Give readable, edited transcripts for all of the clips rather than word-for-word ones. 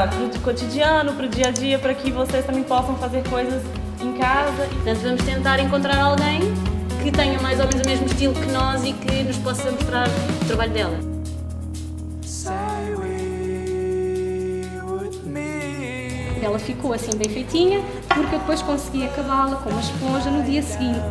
para o cotidiano, para o dia a dia, para que vocês também possam fazer coisas em casa. Portanto, vamos tentar encontrar alguém que tenha mais ou menos o mesmo estilo que nós e que nos possa mostrar o trabalho dela. Ela ficou assim bem feitinha, porque eu depois consegui acabá-la com uma esponja no dia seguinte.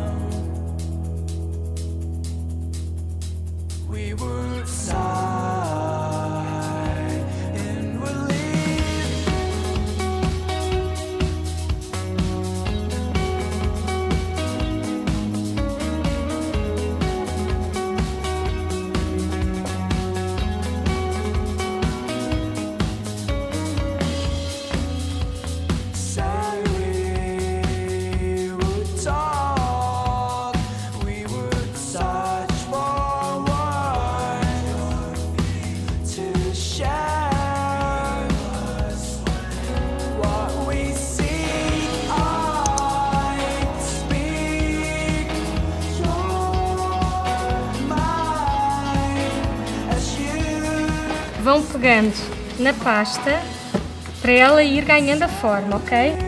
Vão pegando na pasta para ela ir ganhando a forma, ok?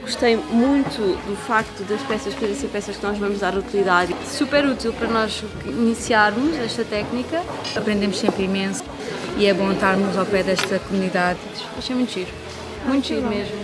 Gostei muito do facto das peças poderem ser peças que nós vamos dar utilidade. Super útil para nós iniciarmos esta técnica. Aprendemos sempre imenso e é bom estarmos ao pé desta comunidade. Achei muito giro mesmo.